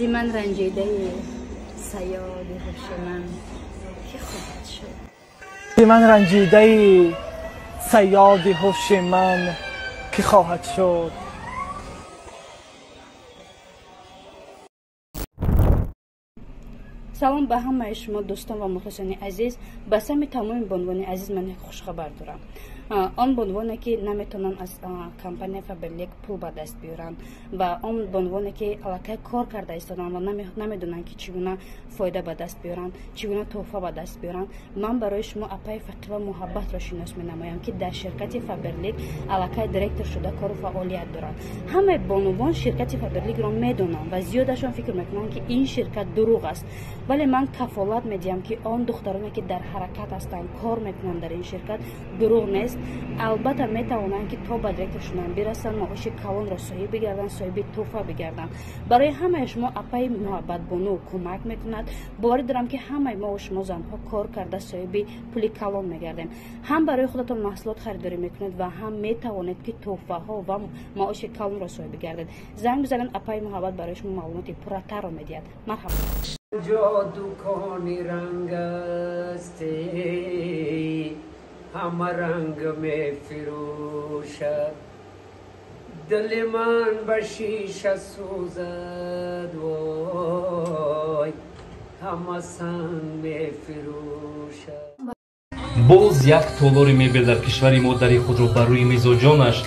من رنجیده صیاد هوش من که خواهد شد. من رنجیده صیاد هوش من که خواهد شد. سلام به همه شما دوستان و مخلصان عزیز. به سهم تمام بانوان عزیز من خوش خبر دارم. آن بانوانی که نمیتونن از کمپانی فابرلیک پول به دست بیارن و آن بانوانی که علاقه کار کرده ایستادن و نمیدونن که چگونه فایده به دست بیارن، چگونه تحفه به دست بیارن، من برای شما اپای فقیر و محبت را شناس می‌نمایم که در شرکت فابرلیک علاقه دایرکتور شده کار و فعالیت دارند. همه بانوان شرکت فابرلیک را میدونن و زیادشون فکر میکنن که این شرکت دروغ است، ولی من کفالت میدیم که آن دخترانی که در حرکت هستند کار میکنن در این شرکت دروغ نیست. البته میتوانند که تا به دایرکتور شدن برسن، معاش کلان را صاحب بگردن، صاحب تحفه بگردن. برای همه شما اپای محبت بانو کمک میکند. باور دارم که همه ما و شما زنها کار کرده صاحب پول کلان میگردیم. هم برای خودتون محصولات خریداری میکنید و هم میتوانید که تحفه ها و معاش کلان را صاحب بگردید. زنگ بزنید، اپای محبت برای شما معلومات پرتر را میدهد. مرحبا. جادو کانی رنگ است، همه رنگ می فروشد، دل من به شیشه سوزد، وای همه سنگ می فروشد. боз як толори мебел дар кишвари мо дари худро бар рӯи мизоҷонаш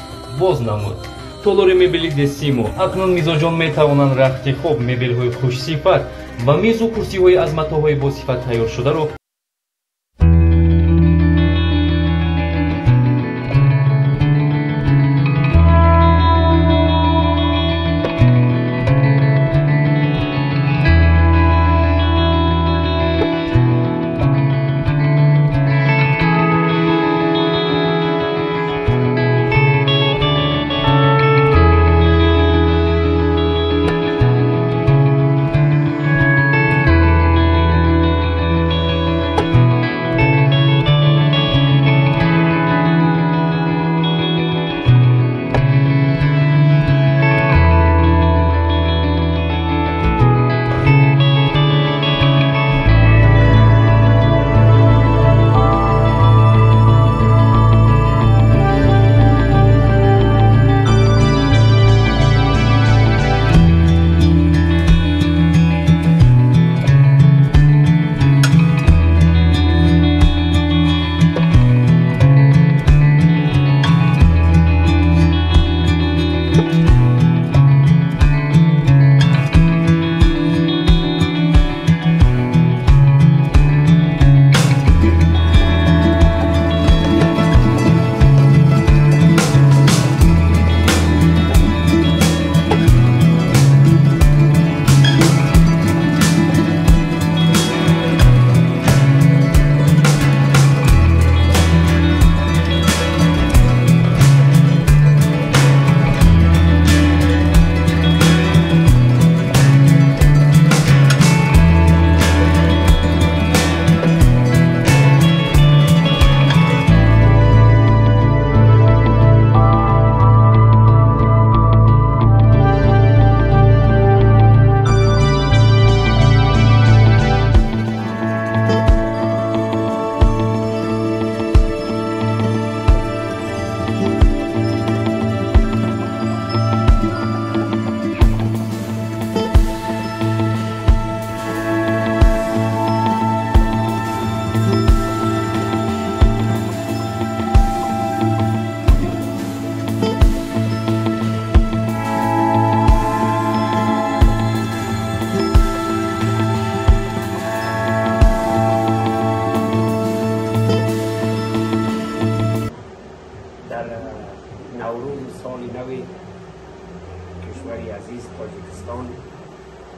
боз намуд. толори мебели десимо акнун мизоҷон метавонанд рахти хоб, мебелҳои хушсифат ва мезу курсиҳои аз матоъҳои босифат тайёршударо کشوری عزیز تاجیکستان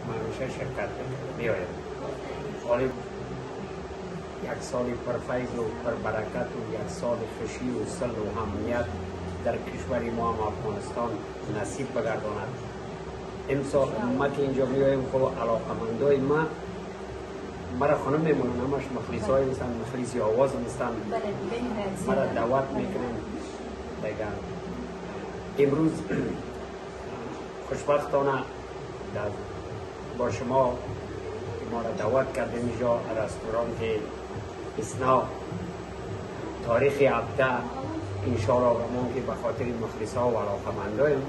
من همیشه شرکت می‌آیم. حالی یک سال پرفیض و پربرکت و یک سال خوشی و صلح و امنیت در کشوری ما هم افغانستان نصیب بگرداند. امسال ما که اینجا میایم خب علاقمندای ما مرا خانم میمونن، همش مخلص های هستن، مخلصی آواز هستن، مرا دعوت میکنن دیگر. امروز خوشبختانه در با شما ما را دعوت کردیم اینجا رستوران اسنا تاریخ 17 انشاءالله رحمان که به خاطر مخلصا و علاقمندایم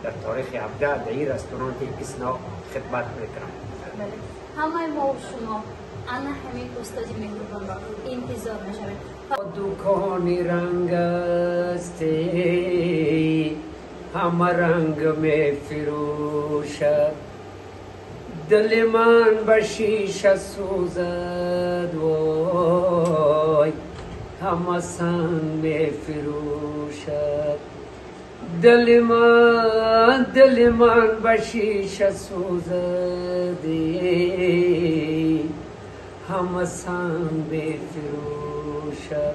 در تاریخ 17 در این رستوران اسنا خدمت میکنم. بله. همه ما و شما انا همین استاد مهربان را انتظار نشوید. دکانی رنگ است همه رنگ می فروشد دل من به شیشه سوزد وای همه سنگ می فروشد دل من به شیشه سوزد همه سنگ می فروشد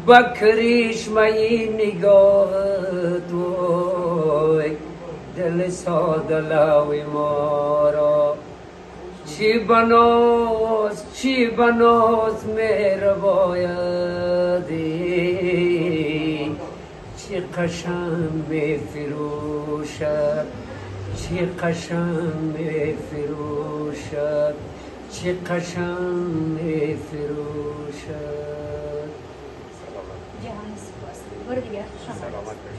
با کریشمه نگاهت وای دل ساده لوی ما را چی بناز مهر بایدی چی قشنگ می فروشد چی قشنگ می فروشد چی قشنگ می فروشد. جهان سپاس. برو دیگه. سلامت باشید.